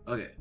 Okay.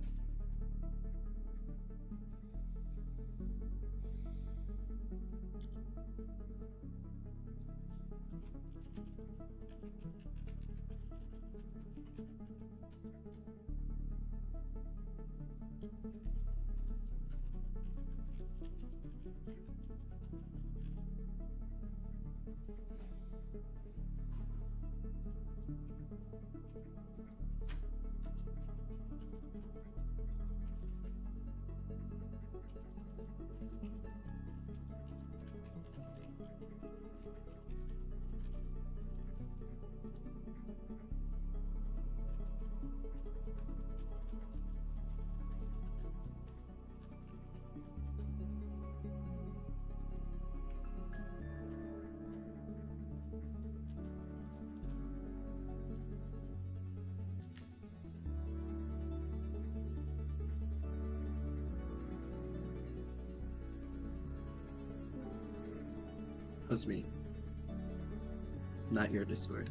Was me, not your Discord.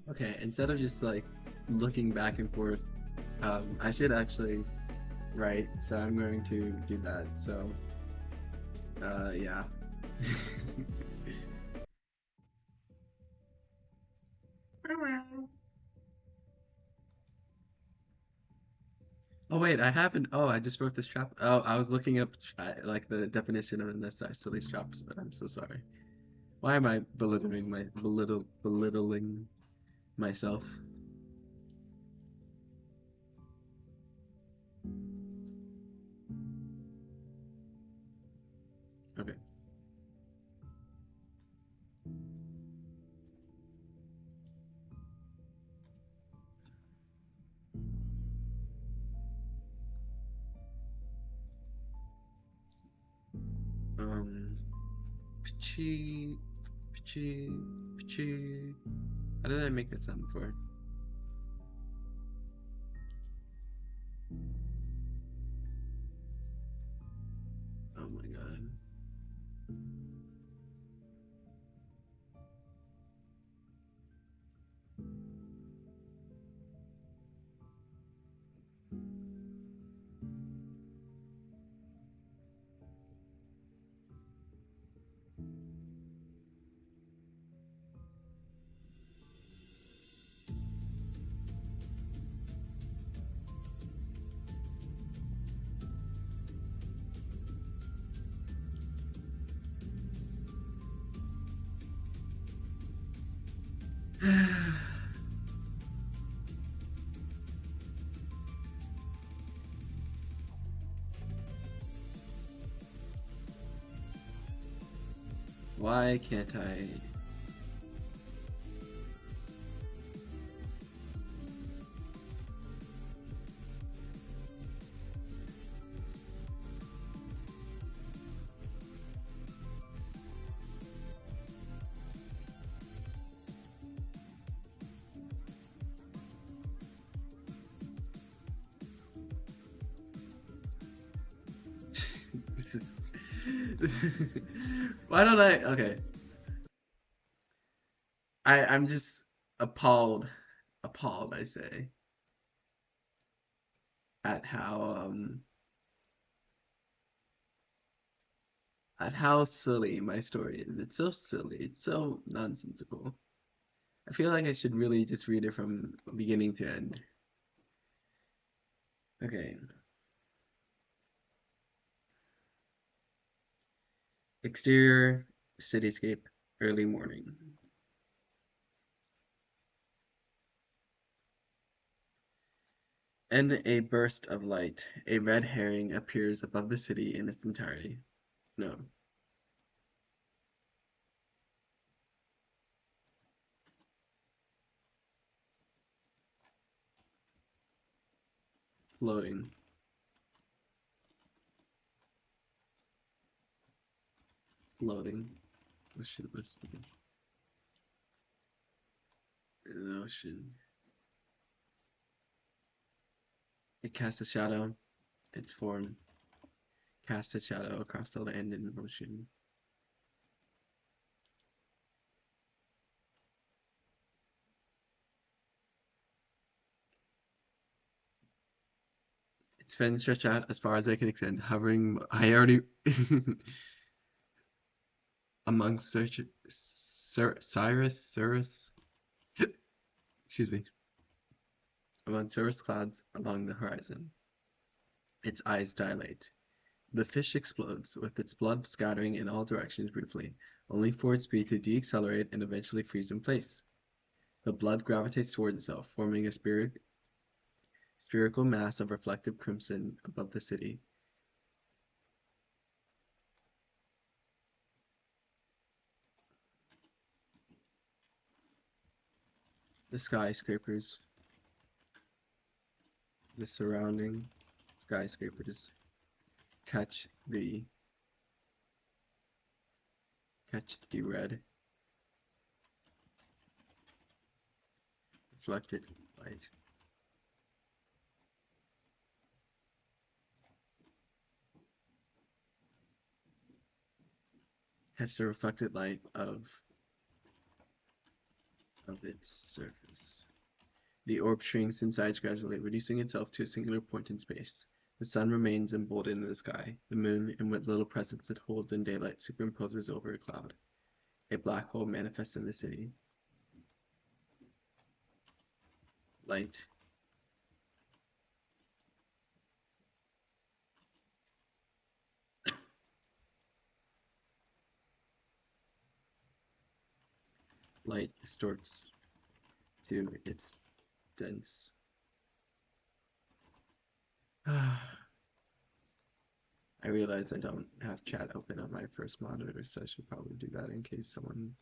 Okay, instead of just like looking back and forth, I should actually write, so I'm going to do that. So, yeah. Oh wait, I haven't. Oh, I just wrote this trap. Oh, I was looking up like the definition of necessarily traps, but I'm so sorry. Why am I belittling myself? Okay. Um, Pchi, Pchi, Pchi. How did I make that sound before? Oh my god. Why can't I? This is. Why don't I? Okay, I'm just appalled, appalled. I say at how silly my story is. It's so silly. It's so nonsensical. I feel like I should really just read it from beginning to end. Okay. Exterior cityscape, early morning. In a burst of light, a red herring appears above the city in its entirety. No, floating, floating. What's the ocean? It casts a shadow. Its form casts a shadow across the land and ocean. Its fins stretch out as far as they can extend, hovering. I already among Cyrus, excuse me, among cirrus clouds along the horizon. Its eyes dilate. The fish explodes, with its blood scattering in all directions briefly, only for its speed to decelerate and eventually freeze in place. The blood gravitates towards itself, forming a spherical mass of reflective crimson above the city. The skyscrapers, the surrounding skyscrapers catch the red reflected light. Catch the reflected light of its surface. The orb shrinks in size gradually, reducing itself to a singular point in space. The sun remains emboldened in the sky. The moon, in what little presence it holds in daylight, superimposes over a cloud. A black hole manifests in the city. Light. Light distorts to its dense. I realize I don't have chat open on my first monitor, so I should probably do that in case someone.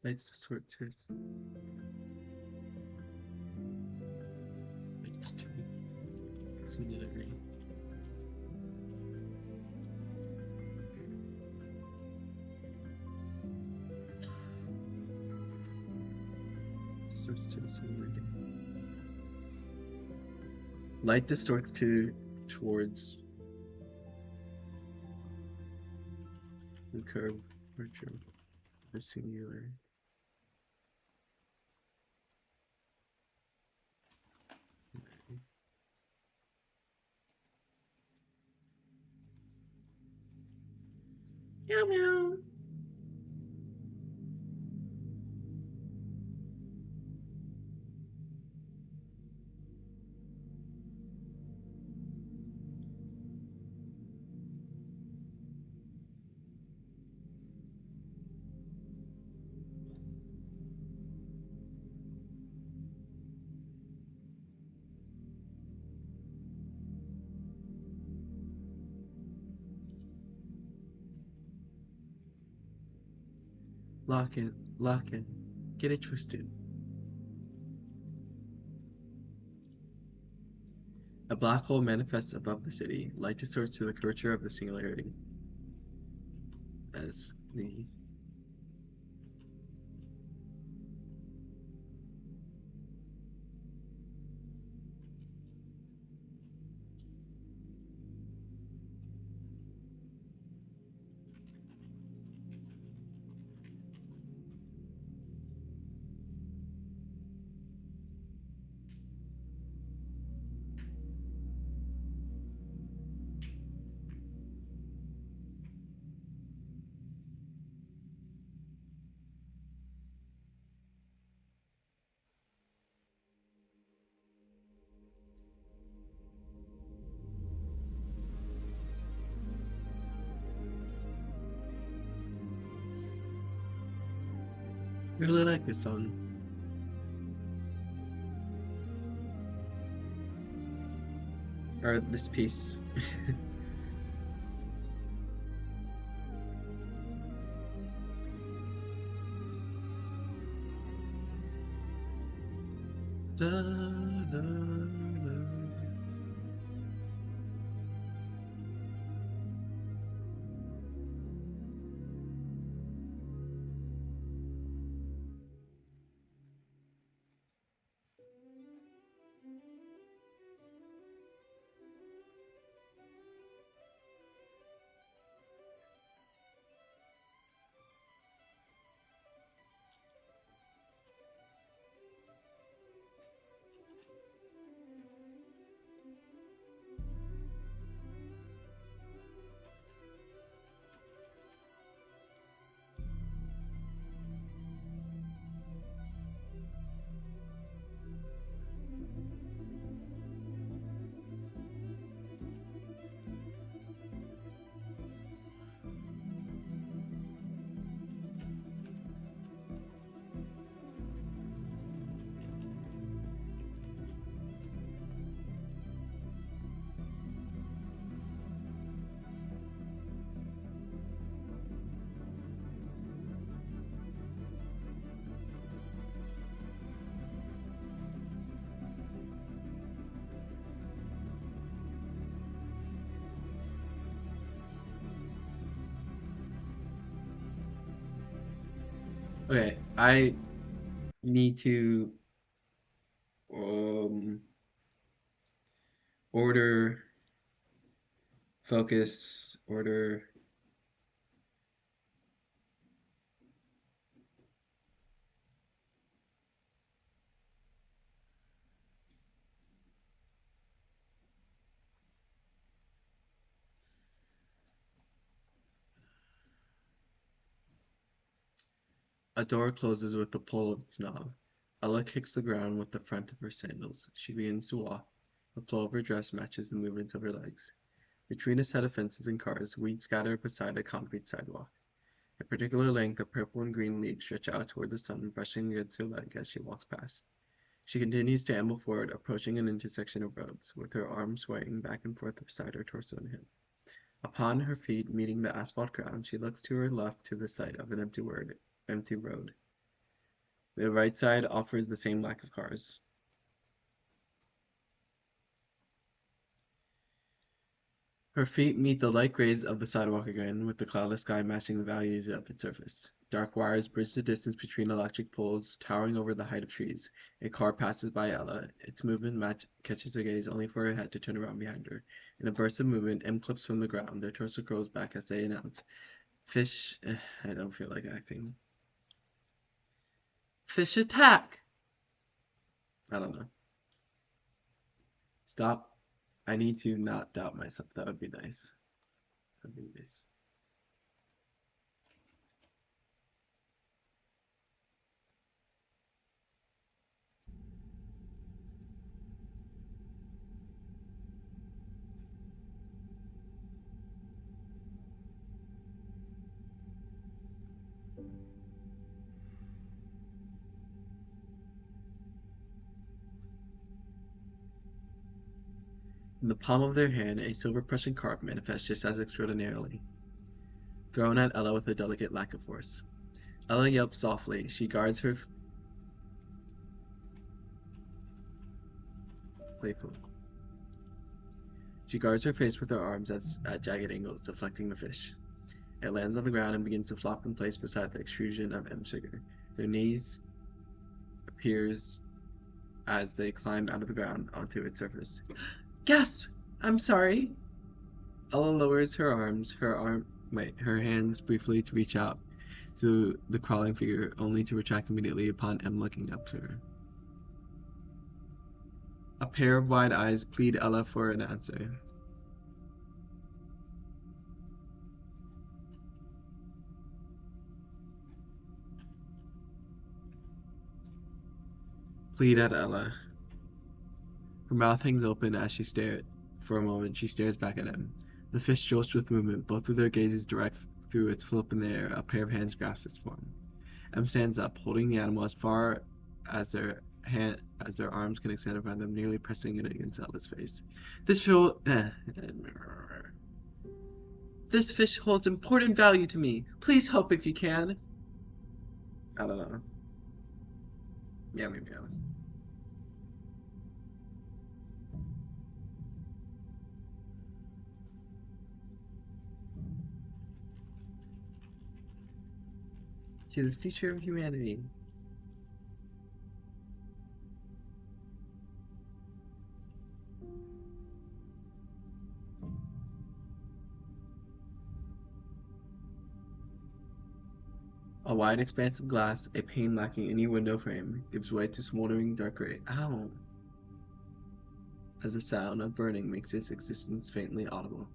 Lights distort to its. To a degree. distorts to the singularity. Light distorts towards the curvature of the singularity. Meow meow. Lock in, lock in. Get it twisted. A black hole manifests above the city. Light distorts to the curvature of the singularity. As the I really like this song. Or this piece. Da, da, da. Okay, I need to um order, focus, order. A door closes with the pull of its knob. Ella kicks the ground with the front of her sandals. She begins to walk. The flow of her dress matches the movements of her legs. Between a set of fences and cars, weeds scatter beside a concrete sidewalk. A particular length of purple and green leaves stretch out toward the sun, brushing against her leg as she walks past. She continues to amble forward, approaching an intersection of roads, with her arms swaying back and forth beside her torso and hip. Upon her feet meeting the asphalt ground, she looks to her left to the sight of an empty road. The right side offers the same lack of cars. Her feet meet the light grays of the sidewalk again, with the cloudless sky matching the values of its surface. Dark wires bridge the distance between electric poles, towering over the height of trees. A car passes by Ella. Its movement catches her gaze, only for her head to turn around behind her. In a burst of movement, M clips from the ground. Their torso curls back as they announce, "Fish." I don't feel like acting. Fish attack! I don't know. Stop. I need to not doubt myself. That would be nice. That'd be nice. In the palm of their hand, a silver Prussian carp manifests just as extraordinarily, thrown at Ella with a delicate lack of force. Ella yelps softly. She guards her playful. She guards her face with her arms at jagged angles, deflecting the fish. It lands on the ground and begins to flop in place beside the extrusion of M's figure. Their knees appears as they climb out of the ground onto its surface. Gasp! I'm sorry. Ella lowers her arms, her hands briefly to reach out to the crawling figure, only to retract immediately upon M looking up to her. A pair of wide eyes plead Ella for an answer. Plead at Ella. Her mouth hangs open as she stares. For a moment, she stares back at him. The fish jolts with movement, both of their gazes direct through its flip in the air. A pair of hands grasps its form. M stands up, holding the animal as far as their arms can extend around them, nearly pressing it against Ella's face. This fish holds important value to me. Please help if you can. I don't know. Yeah, maybe I would. To the future of humanity. A wide expanse of glass, a pane lacking any window frame, gives way to smoldering dark gray. Ow! As the sound of burning makes its existence faintly audible.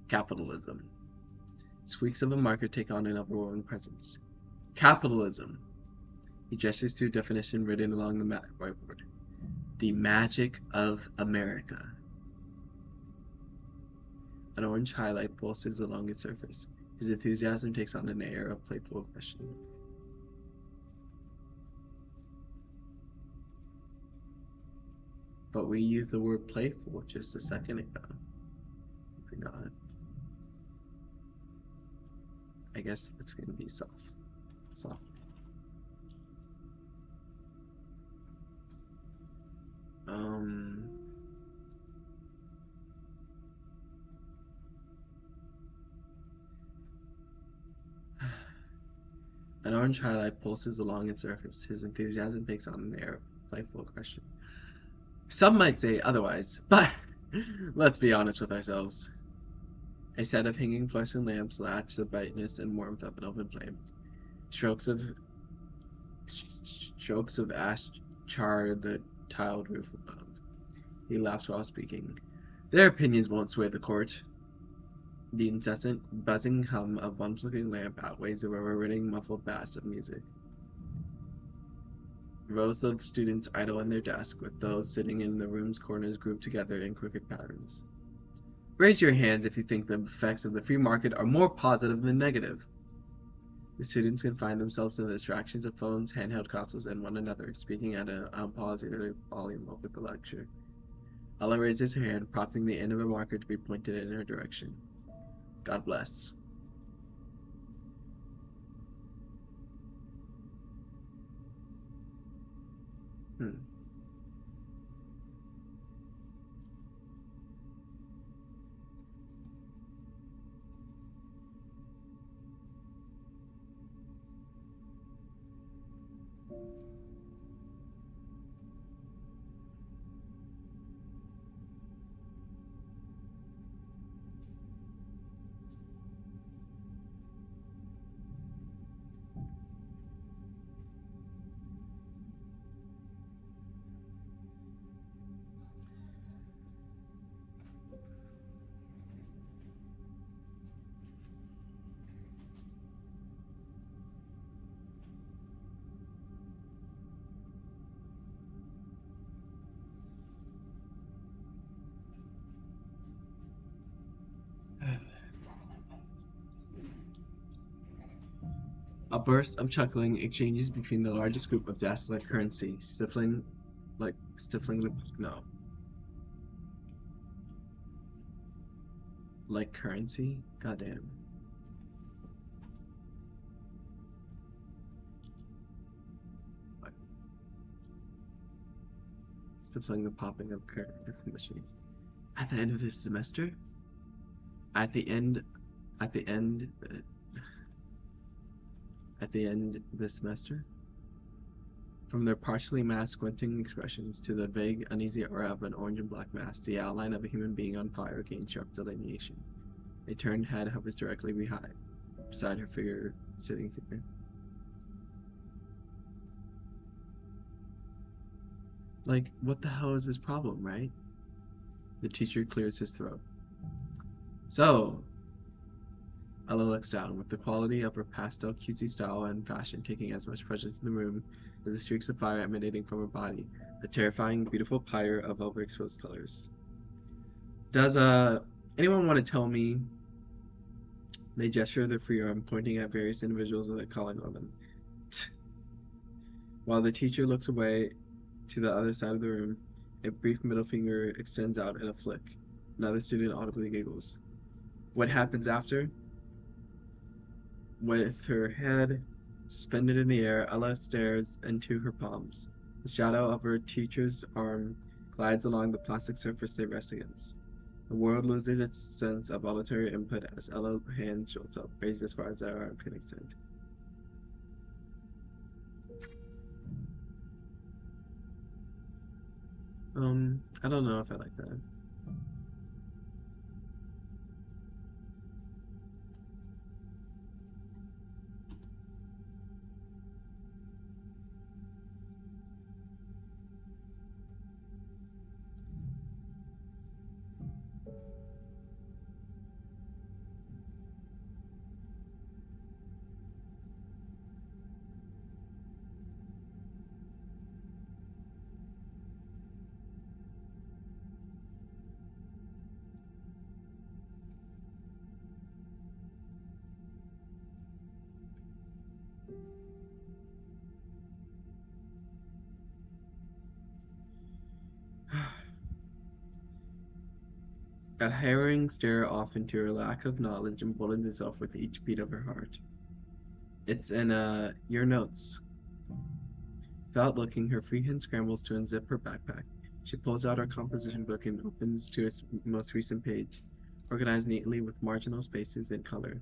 Capitalism. Squeaks of a marker take on an overwhelming presence. Capitalism. He gestures to a definition written along the whiteboard. The magic of America. An orange highlight pulses along its surface. His enthusiasm takes on an air of playful question. But we used the word playful just a second ago. If we not, I guess it's gonna be soft. An orange highlight pulses along its surface. His enthusiasm takes on an air of playful question. Some might say otherwise, but let's be honest with ourselves. A set of hanging fluorescent lamps latch the brightness and warmth of an open flame. Strokes of ash char the tiled roof above. He laughs while speaking. Their opinions won't sway the court. The incessant, buzzing hum of one flickering lamp outweighs the reverberating, muffled bass of music. Rows of students idle in their desks, with those sitting in the room's corners grouped together in crooked patterns. Raise your hands if you think the effects of the free market are more positive than negative. The students confine themselves to the distractions of phones, handheld consoles, and one another, speaking at an unapologetic volume over the lecture. Ella raises her hand, prompting the end of a marker to be pointed in her direction. God bless. A burst of chuckling exchanges between the largest group of desks like currency, stifling no. Like currency? Goddamn. What? Stifling the popping of currency machine. At the end of this semester? At the end this semester? From their partially masked, squinting expressions to the vague, uneasy aura of an orange and black mask, the outline of a human being on fire gains sharp delineation. A turned head hovers directly beside her sitting figure. Like, what the hell is this problem, right? The teacher clears his throat. So, Ella looks down, with the quality of her pastel cutesy style and fashion taking as much presence in the room as the streaks of fire emanating from her body, a terrifying, beautiful pyre of overexposed colors. Does anyone want to tell me? They gesture their free arm, pointing at various individuals without calling on them. While the teacher looks away to the other side of the room, a brief middle finger extends out in a flick. Another student audibly giggles. What happens after? With her head suspended in the air, Ella stares into her palms. The shadow of her teacher's arm glides along the plastic surface they rest against. The world loses its sense of auditory input as Ella's hand shoots up, raised as far as their arm can extend. I don't know if I like that. A harrowing stare off into her lack of knowledge emboldens itself with each beat of her heart. It's in, your notes. Without looking, her free hand scrambles to unzip her backpack. She pulls out her composition book and opens to its most recent page, organized neatly with marginal spaces in color.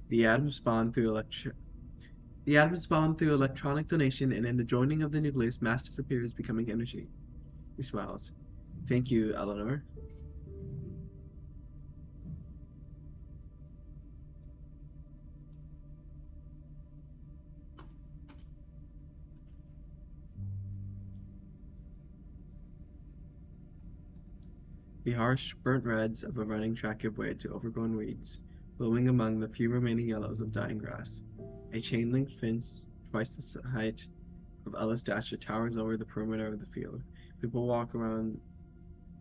The atoms spawn through electronic donation, and in the joining of the nucleus, mass disappears, becoming energy. He smiles. Thank you, Eleanor. The harsh, burnt reds of a running track give way to overgrown weeds, blooming among the few remaining yellows of dying grass. A chain-link fence, twice the height of Ella's Dasher, towers over the perimeter of the field. People walk around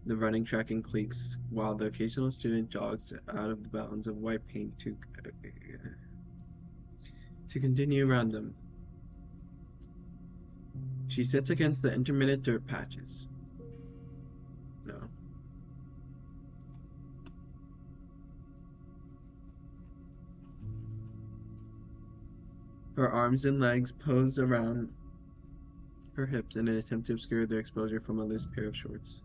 the running track in cliques, while the occasional student jogs out of the bounds of white paint to continue around them. She sits against the intermittent dirt patches. No. Her arms and legs pose around her hips in an attempt to obscure their exposure from a loose pair of shorts.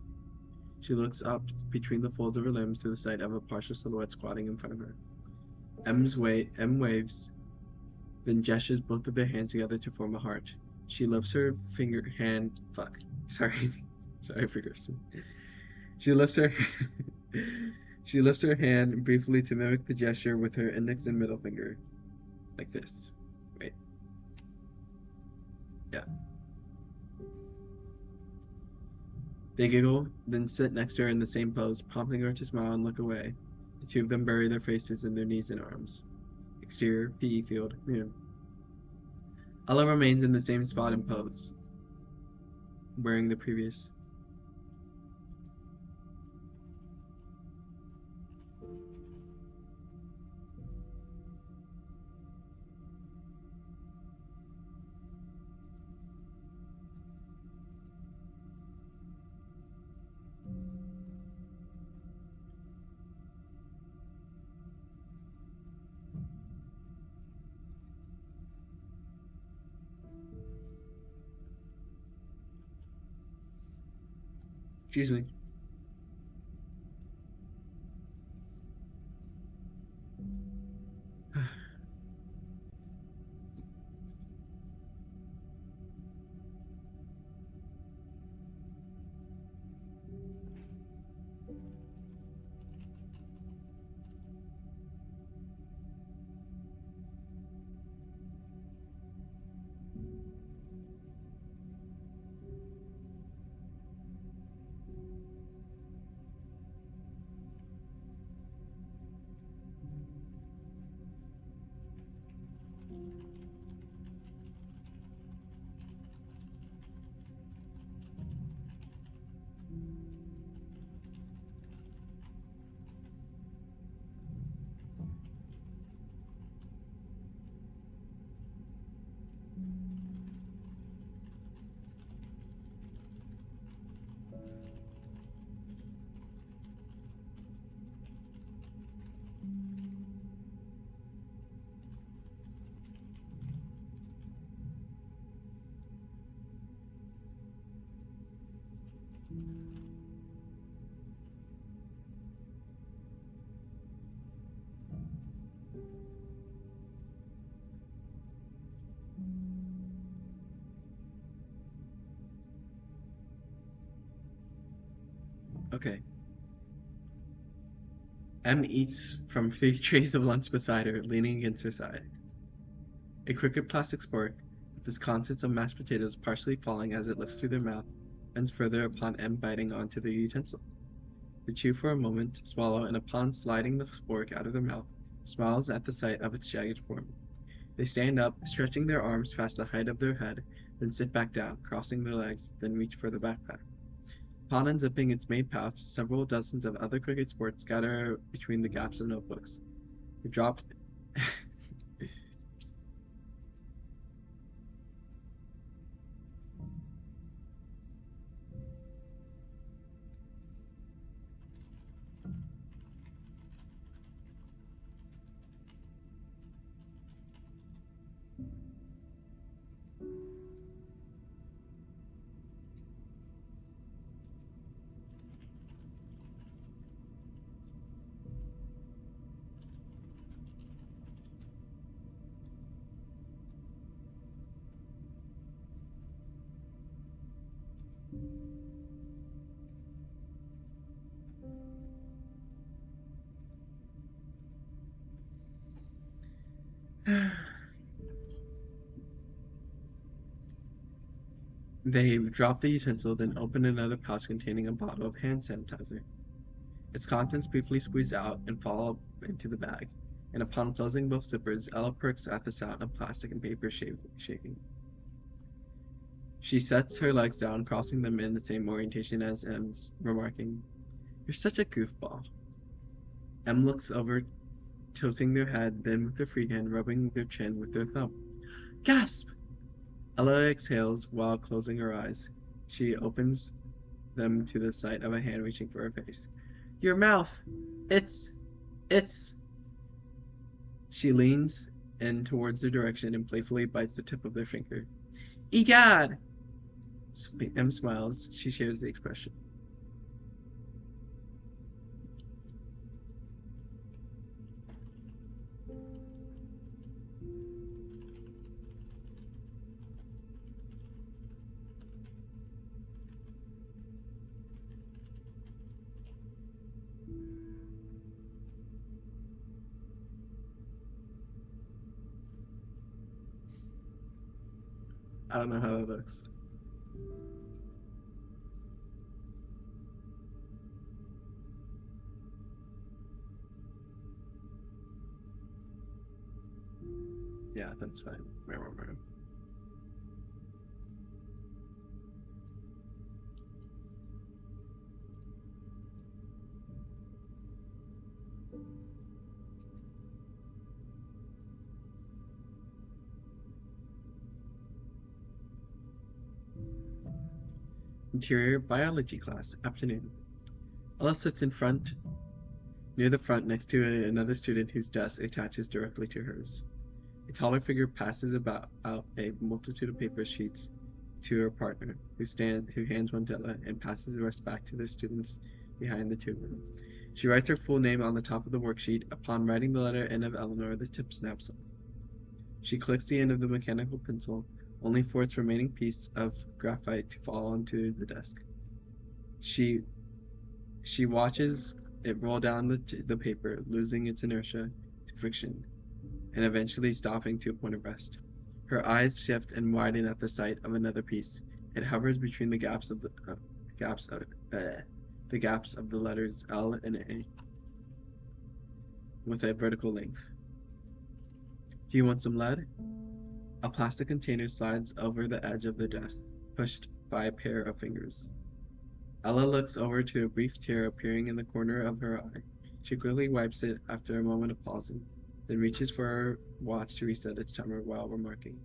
She looks up between the folds of her limbs to the sight of a partial silhouette squatting in front of her. M waves, then gestures both of their hands together to form a heart. She lifts her Sorry for cursing. She lifts her hand briefly to mimic the gesture with her index and middle finger. Like this. Wait. Yeah. They giggle, then sit next to her in the same pose, prompting her to smile and look away. The two of them bury their faces in their knees and arms. Exterior, PE field, noon. Ella remains in the same spot and pose, wearing the previous. Excuse me. Okay. M eats from 3 trays of lunch beside her, leaning against her side. A crooked plastic fork, with its contents of mashed potatoes partially falling as it lifts through their mouth, bends further upon M biting onto the utensil. They chew for a moment, swallow, and upon sliding the fork out of their mouth, smiles at the sight of its jagged form. They stand up, stretching their arms past the height of their head, then sit back down, crossing their legs, then reach for the backpack. Upon unzipping its main pouch, several dozens of other cricket sports scatter between the gaps of notebooks. They drop. They drop the utensil, then open another pouch containing a bottle of hand sanitizer. Its contents briefly squeeze out and fall into the bag, and upon closing both zippers, Ella perks at the sound of plastic and paper shaking. She sets her legs down, crossing them in the same orientation as M's, remarking, "You're such a goofball." M looks over, tilting their head, then with her free hand rubbing their chin with their thumb. Gasp! Ella exhales while closing her eyes. She opens them to the sight of a hand reaching for her face. Your mouth! It's... She leans in towards their direction and playfully bites the tip of their finger. Egad! M smiles. She shares the expression. I don't know how that looks. Yeah, that's fine. Interior biology class, afternoon. Ella sits in front, near the front, next to another student whose desk attaches directly to hers. A taller figure passes out a multitude of paper sheets to her partner, who hands one to Ella and passes the rest back to their students behind the two of them. She writes her full name on the top of the worksheet. Upon writing the letter N of Eleanor, the tip snaps off. She clicks the end of the mechanical pencil, only for its remaining piece of graphite to fall onto the desk. She watches it roll down the paper, losing its inertia to friction, and eventually stopping to a point of rest. Her eyes shift and widen at the sight of another piece. It hovers between the gaps of the letters L and A with a vertical length. Do you want some lead? A plastic container slides over the edge of the desk, pushed by a pair of fingers. Ella looks over to a brief tear appearing in the corner of her eye. She quickly wipes it after a moment of pausing, then reaches for her watch to reset its timer while remarking,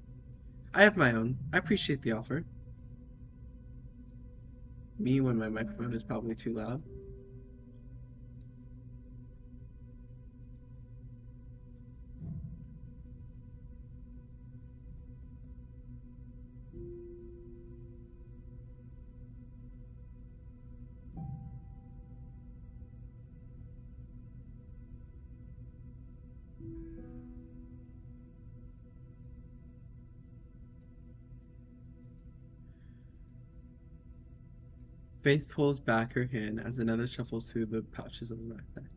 "I have my own. I appreciate the offer." Me when my microphone is probably too loud. Faith pulls back her hand as another shuffles through the pouches of the backpack.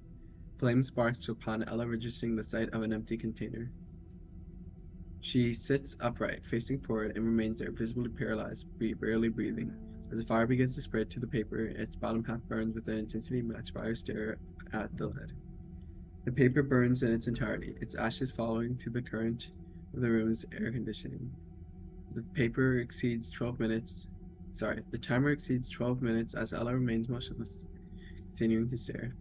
Flame sparks upon Ella registering the sight of an empty container. She sits upright, facing forward, and remains there, visibly paralyzed, barely breathing. As the fire begins to spread to the paper, its bottom half burns with an intensity matched by her stare at the lead. The paper burns in its entirety, its ashes following to the current of the room's air conditioning. The timer exceeds 12 minutes as Ella remains motionless, continuing to stare.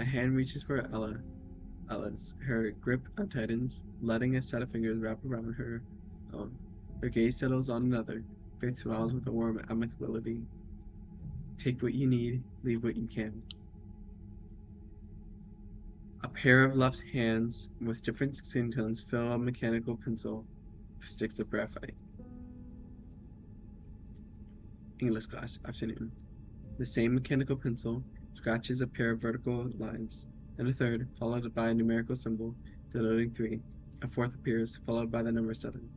A hand reaches for Ella's. Her grip untightens, letting a set of fingers wrap around her own. Her gaze settles on another. Faith smiles with a warm amicability. Take what you need, leave what you can. A pair of left hands with different skin tones fill a mechanical pencil with sticks of graphite. English class, afternoon. The same mechanical pencil scratches a pair of vertical lines, and a third, followed by a numerical symbol denoting 3. A fourth appears, followed by the number 7.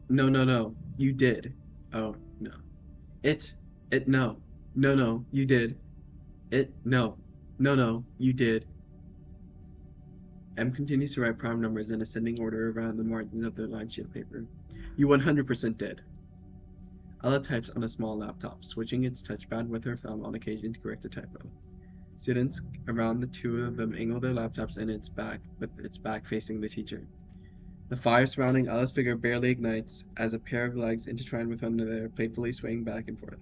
No, you did. Oh, no. No, you did. No, you did. M continues to write prime numbers in ascending order around the margins of their lined sheet of paper. You 100% did. Ella types on a small laptop, switching its touchpad with her thumb on occasion to correct a typo. Students around the two of them angle their laptops in its back, with its back facing the teacher. The fire surrounding Ella's figure barely ignites as a pair of legs intertwine with one another, playfully swaying back and forth.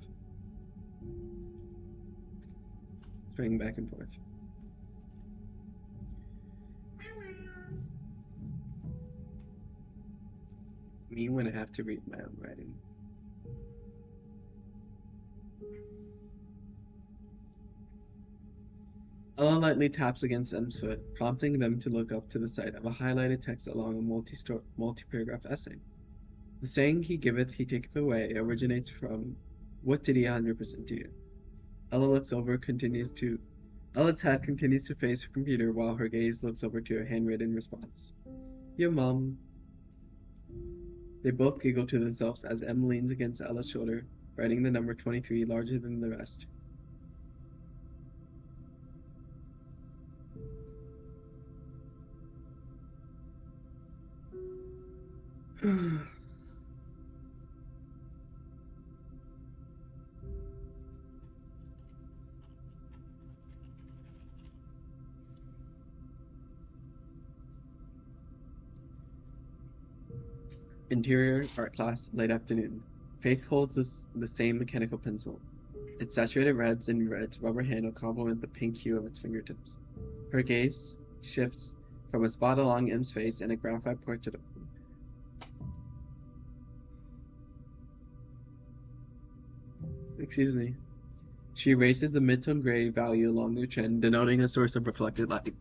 Me when I have to read my own writing. Ella lightly taps against M's foot, prompting them to look up to the sight of a highlighted text along a multi-paragraph essay. The saying, "He giveth, he taketh away," originates from, "What did he 100% do?" Ella's head continues to face her computer while her gaze looks over to a handwritten response. "Yo, Mom." They both giggle to themselves as M leans against Ella's shoulder, writing the number 23 larger than the rest. Interior art class, late afternoon. Faith holds the same mechanical pencil. Its saturated reds and reds rubber handle complement the pink hue of its fingertips. Her gaze shifts from a spot along M's face and a graphite portrait of him. Excuse me. She erases the mid-tone gray value along their chin, denoting a source of reflected light.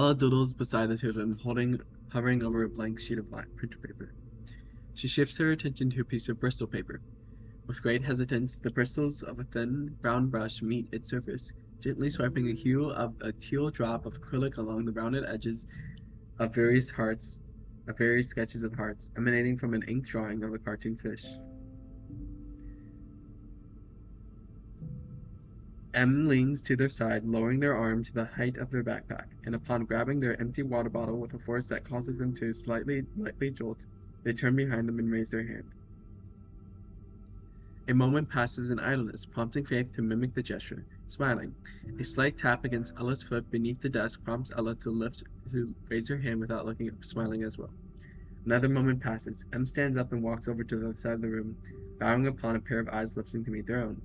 Ella doodles beside the two of them, hovering over a blank sheet of printer paper. She shifts her attention to a piece of Bristol paper. With great hesitance, the bristles of a thin, brown brush meet its surface, gently swiping a hue of a teal drop of acrylic along the rounded edges of various sketches of hearts, emanating from an ink drawing of a cartoon fish. M leans to their side, lowering their arm to the height of their backpack, and upon grabbing their empty water bottle with a force that causes them to lightly jolt, they turn behind them and raise their hand. A moment passes in idleness, prompting Faith to mimic the gesture, smiling. A slight tap against Ella's foot beneath the desk prompts Ella to raise her hand without looking up, smiling as well. Another moment passes. M stands up and walks over to the other side of the room, bowing upon a pair of eyes lifting to meet their own.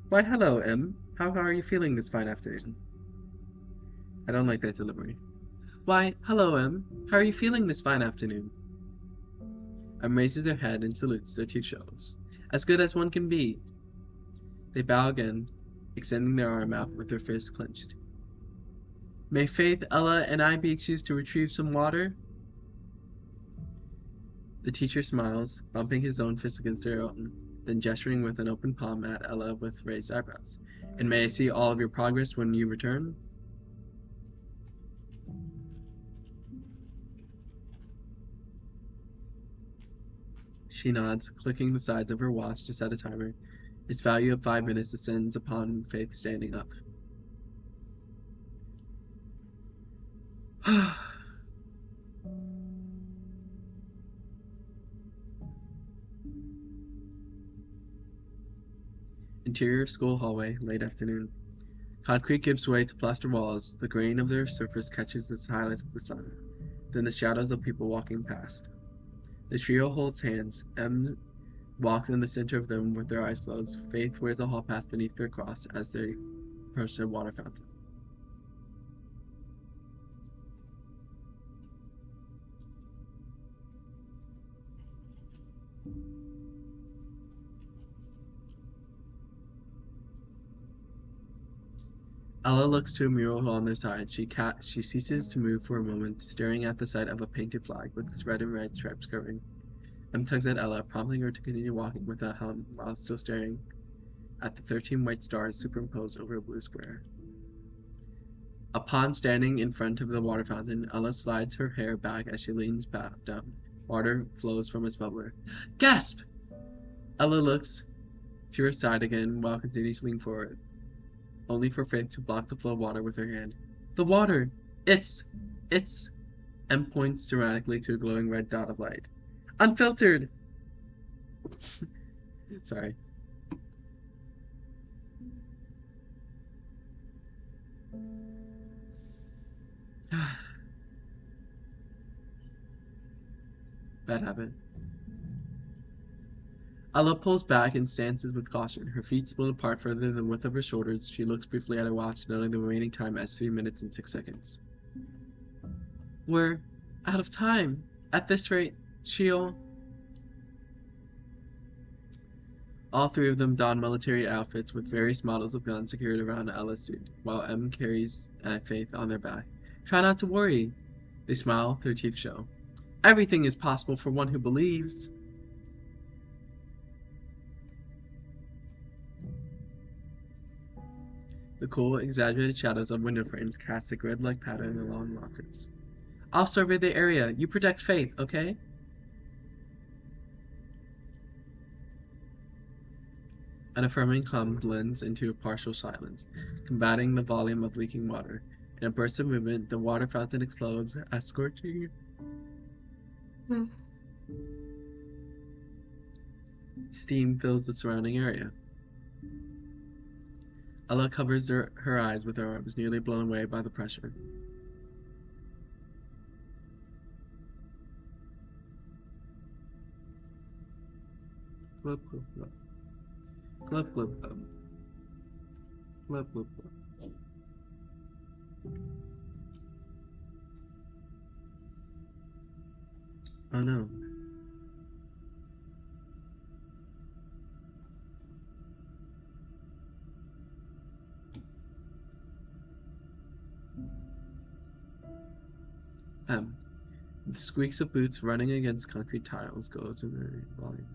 Why, hello, M. How are you feeling this fine afternoon? I don't like that delivery. Why, hello, M. How are you feeling this fine afternoon? M raises their head and salutes their two shelves. As good as one can be. They bow again, extending their arm out with their fists clenched. May Faith, Ella, and I be excused to retrieve some water? The teacher smiles, bumping his own fist against their own, then gesturing with an open palm at Ella with raised eyebrows. And may I see all of your progress when you return? She nods, clicking the sides of her watch to set a timer. Its value of 5 minutes descends upon Faith standing up. Interior school hallway, late afternoon. Concrete gives way to plaster walls. The grain of their surface catches the highlights of the sun. Then the shadows of people walking past. The trio holds hands. M walks in the center of them with their eyes closed. Faith wears a hall pass beneath their cross as they approach their water fountain. Ella looks to a mural on their side. She ceases to move for a moment, staring at the sight of a painted flag with its red and white stripes covering. M tugs at Ella, prompting her to continue walking without hum while still staring at the 13 white stars superimposed over a blue square. Upon standing in front of the water fountain, Ella slides her hair back as she leans down. Water flows from its bubbler. Gasp! Ella looks to her side again while continuing to lean forward, only for Faith to block the flow of water with her hand. The water! It's... M points tyrannically to a glowing red dot of light. Unfiltered! Sorry. Bad habit. Ella pulls back and stances with caution, her feet split apart further than the width of her shoulders. She looks briefly at her watch, noting the remaining time as 3 minutes and 6 seconds. We're out of time. At this rate, she'll... All three of them don military outfits with various models of guns secured around Ella's suit, while M carries Faith on their back. Try not to worry. They smile, their teeth show. Everything is possible for one who believes. The cool, exaggerated shadows of window frames cast a grid-like pattern along lockers. I'll survey the area. You protect Faith, okay? An affirming hum blends into a partial silence, combating the volume of leaking water. In a burst of movement, the water fountain explodes as scorching steam fills the surrounding area. Ella covers her eyes with her arms, nearly blown away by the pressure. Glub, glub, glub. Glub, glub, glub. Glub, glub, glub. Oh no. The squeaks of boots running against concrete tiles goes in their volume.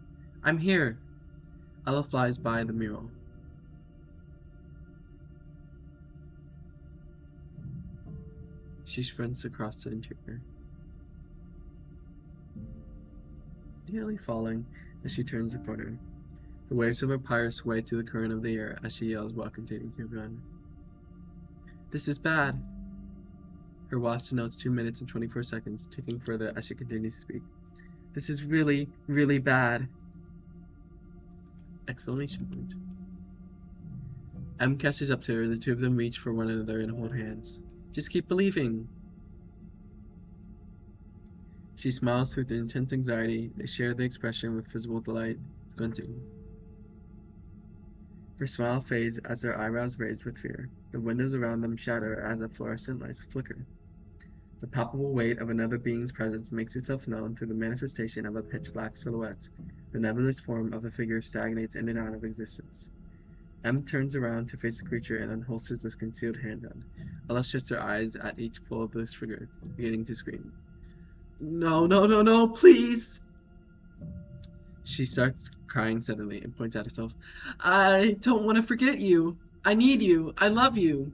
I'm here! Ella flies by the mural. She sprints across the interior, nearly falling as she turns the corner. The waves of her pyre sway to the current of the air as she yells while continuing to run. This is bad! Her watch notes 2 minutes and 24 seconds, ticking further as she continues to speak. This is really, really bad! Exclamation point. M catches up to her. The two of them reach for one another and hold hands. Just keep believing! She smiles through the intense anxiety. They share the expression with visible delight, grunting. Her smile fades as her eyebrows raise with fear. The windows around them shatter as the fluorescent lights flicker. The palpable weight of another being's presence makes itself known through the manifestation of a pitch-black silhouette. The nebulous form of the figure stagnates in and out of existence. M turns around to face the creature and unholsters his concealed handgun. Ella shuts her eyes at each pull of this figure, beginning to scream. No, no, no, no, please! She starts crying suddenly and points at herself. I don't want to forget you. I need you. I love you.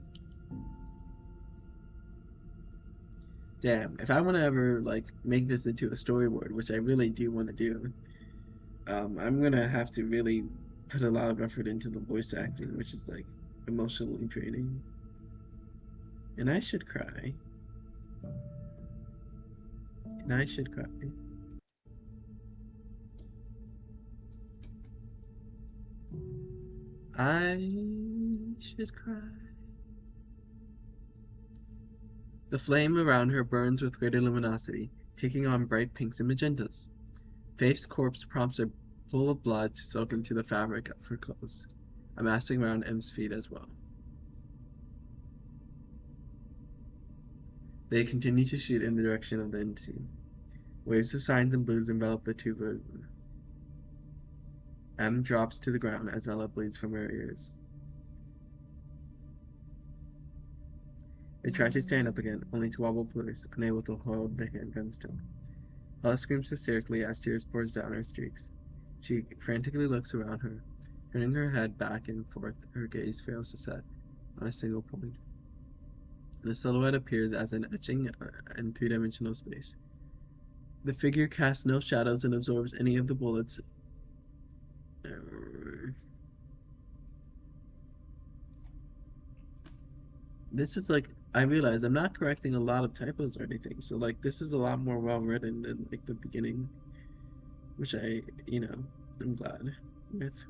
Damn, if I want to ever, make this into a storyboard, which I really do want to do, I'm gonna have to really put a lot of effort into the voice acting, which is, emotionally draining. And I should cry. And I should cry. I should cry. The flame around her burns with greater luminosity, taking on bright pinks and magentas. Faith's corpse prompts a pool of blood to soak into the fabric of her clothes, amassing around M's feet as well. They continue to shoot in the direction of the entity. Waves of signs and blues envelop the two. M drops to the ground as Ella bleeds from her ears. They try to stand up again, only to wobble close, unable to hold the handgun still. Ella screams hysterically as tears pours down her cheeks. She frantically looks around her, turning her head back and forth. Her gaze fails to set on a single point. The silhouette appears as an etching in three-dimensional space. The figure casts no shadows and absorbs any of the bullets. This is I realize I'm not correcting a lot of typos or anything, so this is a lot more well written than the beginning, which I, I'm glad with.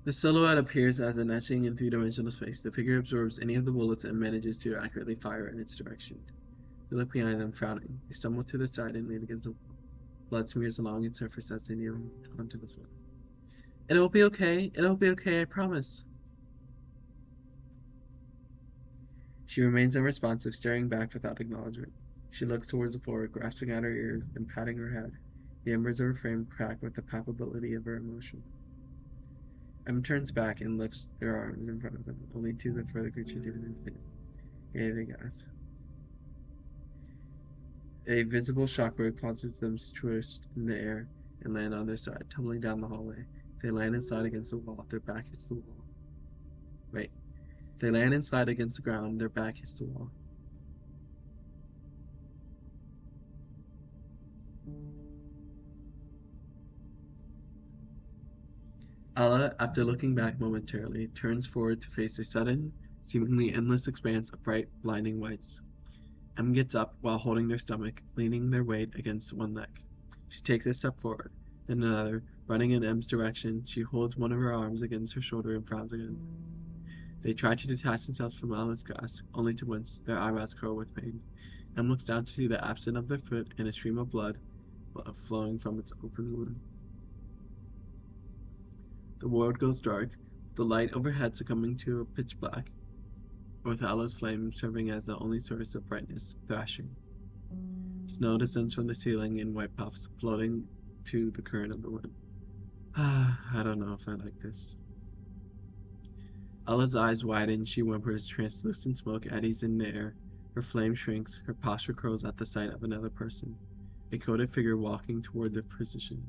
The silhouette appears as an etching in three-dimensional space. The figure absorbs any of the bullets and manages to accurately fire in its direction. They look behind them, frowning. They stumble to the side and lean against the wall. Blood smears along its surface as they kneel onto the floor. It'll be okay. It'll be okay, I promise. She remains unresponsive, staring back without acknowledgement. She looks towards the floor, grasping at her ears and patting her head. The embers of her frame crack with the palpability of her emotion. M turns back and lifts their arms in front of them, only to the further creature doing the same. Yea, they gasp. A visible shockwave causes them to twist in the air and land on their side, tumbling down the hallway. They land and slide against the wall. Their back hits the wall. Wait. They land and slide against the ground. Their back hits the wall. Ella, after looking back momentarily, turns forward to face a sudden, seemingly endless expanse of bright, blinding whites. M gets up while holding their stomach, leaning their weight against one leg. She takes a step forward, then another. Running in M's direction, she holds one of her arms against her shoulder and frowns again. They try to detach themselves from Ella's grasp, only to wince, their eyebrows curl with pain. M looks down to see the absence of their foot and a stream of blood flowing from its open wound. The world goes dark, the light overhead succumbing to a pitch black, with Ella's flame serving as the only source of brightness, thrashing. Snow descends from the ceiling in white puffs, floating to the current of the wind. I don't know if I like this. Ella's eyes widen, she whimpers, translucent smoke eddies in the air. Her flame shrinks, her posture curls at the sight of another person, a coated figure walking toward the procession.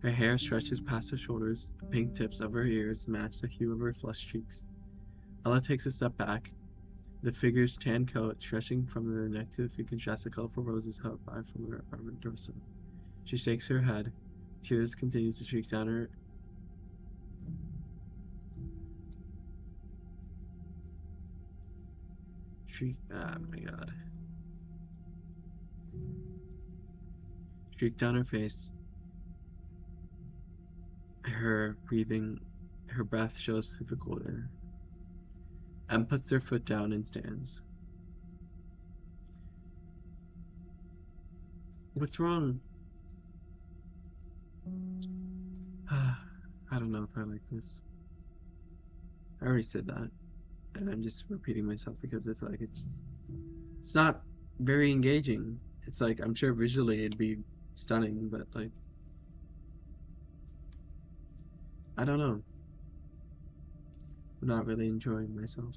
Her hair stretches past her shoulders, the pink tips of her ears match the hue of her flushed cheeks. Ella takes a step back, the figure's tan coat stretching from her neck to the feet contrasts the colorful roses held by from her arm and torso. She shakes her head, tears continue to streak down her oh my god. Streak down her face. Her breath shows through the cold air. Em puts her foot down and stands. What's wrong? I don't know if I like this. I already said that, and I'm just repeating myself because it's like it's not very engaging. It's like I'm sure visually it'd be stunning, but like I don't know. I'm not really enjoying myself.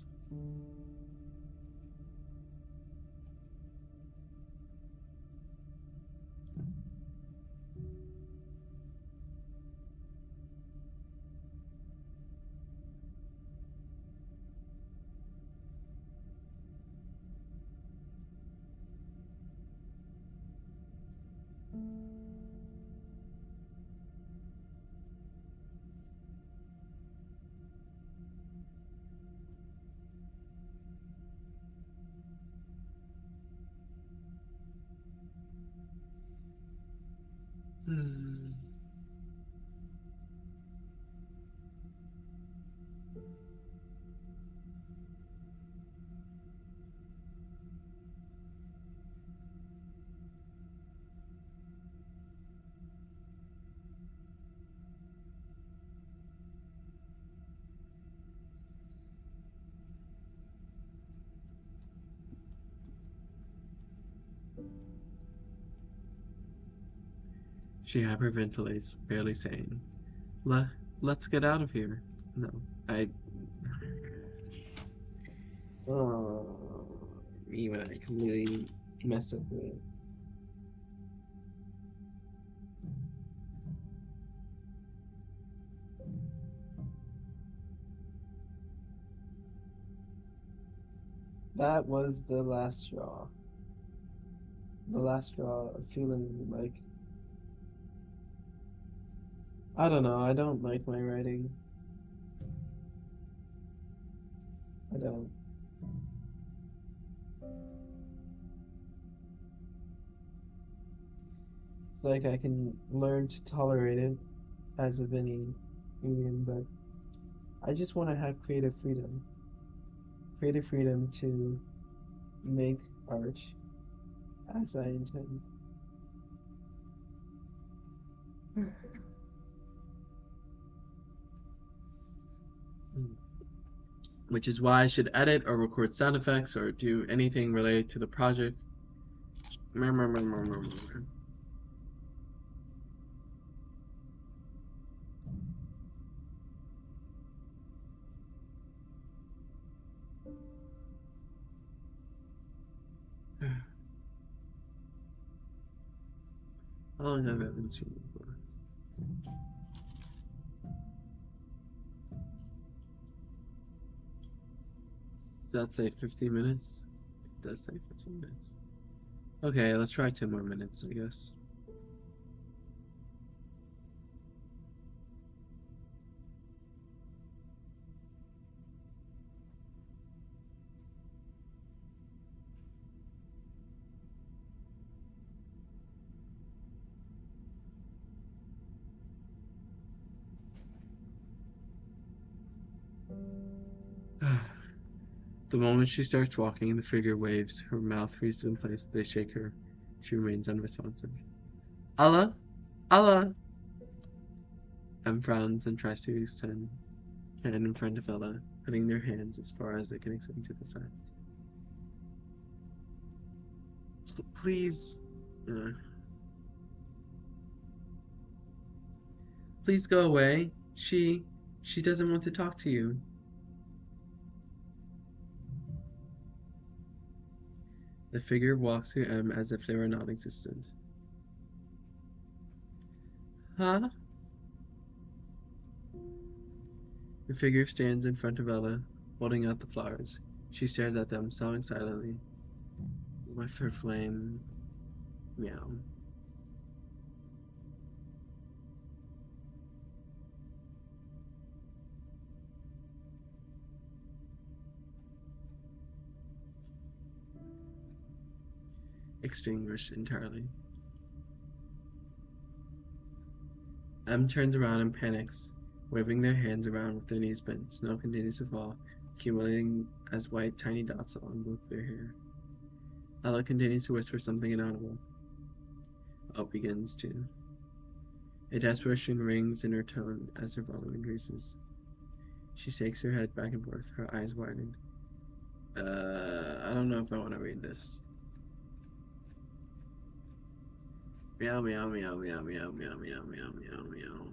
She hyperventilates, barely saying, let's get out of here. No, I... Oh, me when I completely messed up with it. That was the last straw. The last straw of feeling like... I don't know, I don't like my writing. I don't. It's like I can learn to tolerate it as of any medium, but I just want to have creative freedom. Creative freedom to make art as I intend. Which is why I should edit or record sound effects or do anything related to the project. How long have I been shooting for? Does that say 15 minutes? It does say 15 minutes. Okay, let's try 10 more minutes, I guess. The moment she starts walking, the figure waves. Her mouth freezes in place. They shake her. She remains unresponsive. Allah? Allah! Em frowns and tries to extend hand in front of Ella, putting their hands as far as they can extend to the side. Please. Please go away. She doesn't want to talk to you. The figure walks through M as if they were non-existent. Huh? The figure stands in front of Ella, holding out the flowers. She stares at them, sobbing silently. With her flame. Meow. Extinguished entirely. M turns around and panics, waving their hands around with their knees bent. Snow continues to fall, accumulating as white tiny dots along both their hair. Ella continues to whisper something inaudible. L begins to. A desperation rings in her tone as her volume increases. She shakes her head back and forth, her eyes widen. I don't know if I want to read this. Meow, meow, meow, meow, meow, meow, meow, meow, meow, meow.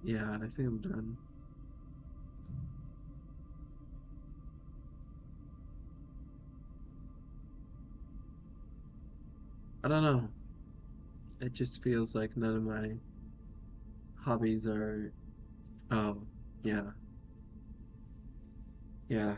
Yeah, I think I'm done. I don't know. It just feels like none of my hobbies are. Oh, yeah. Yeah.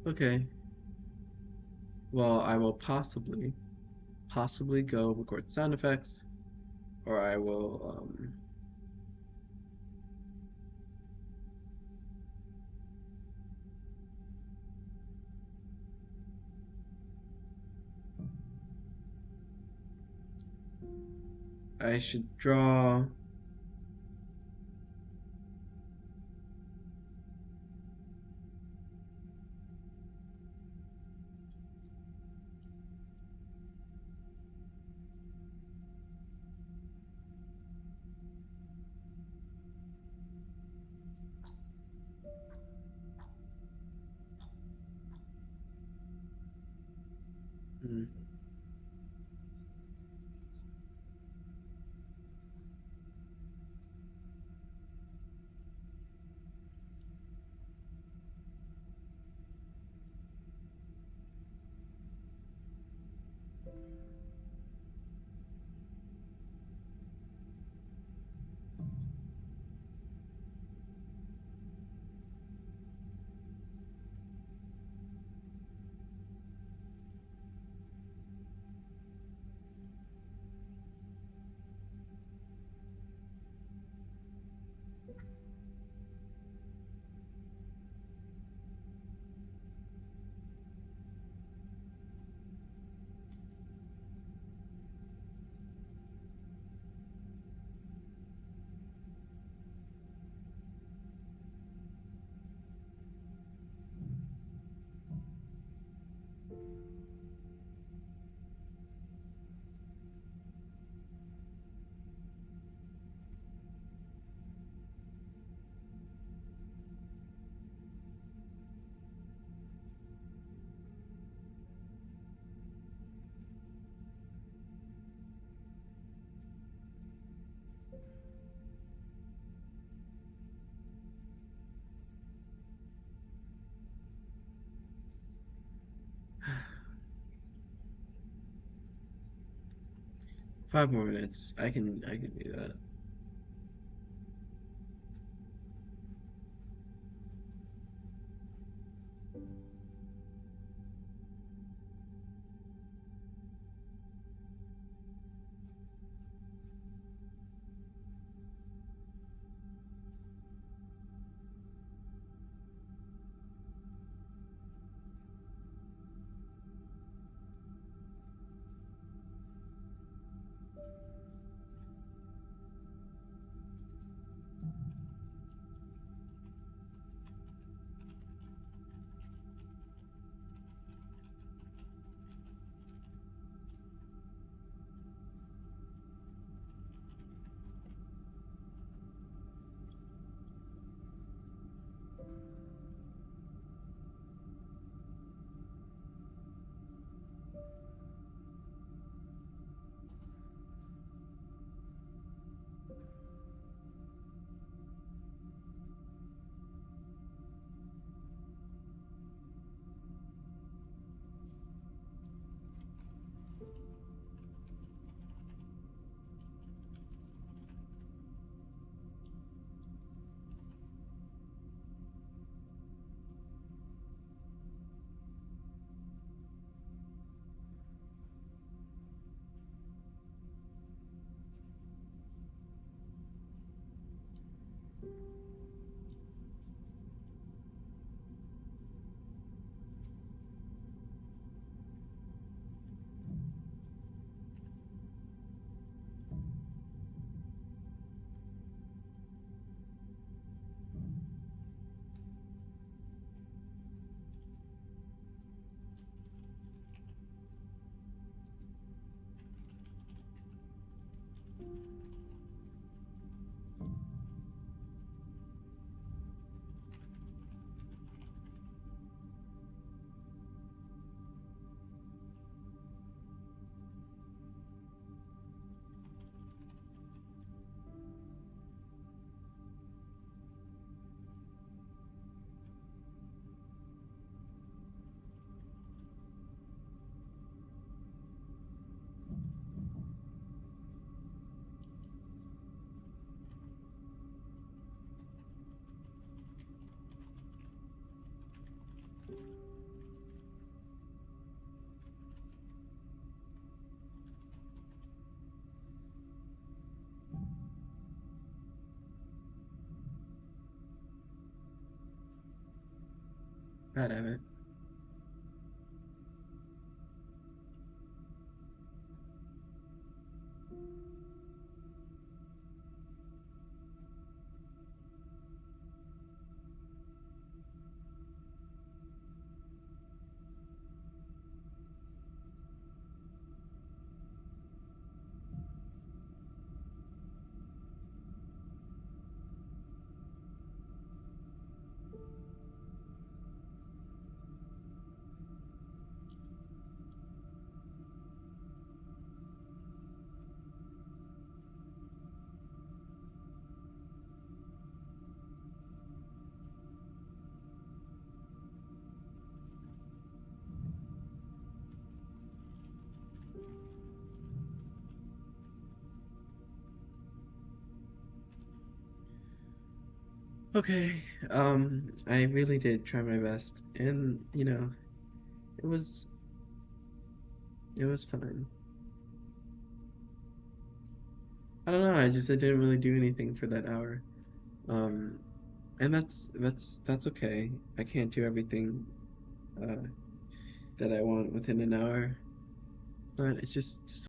'Okay. Well, I will possibly go record sound effects, or I will, I should draw. Hmm, 5 more minutes. I can do that. I'd have it. Okay, I really did try my best, and it was it was fine. I don't know, I didn't really do anything for that hour. Um, and that's okay. I can't do everything uh that I want within an hour, but it's just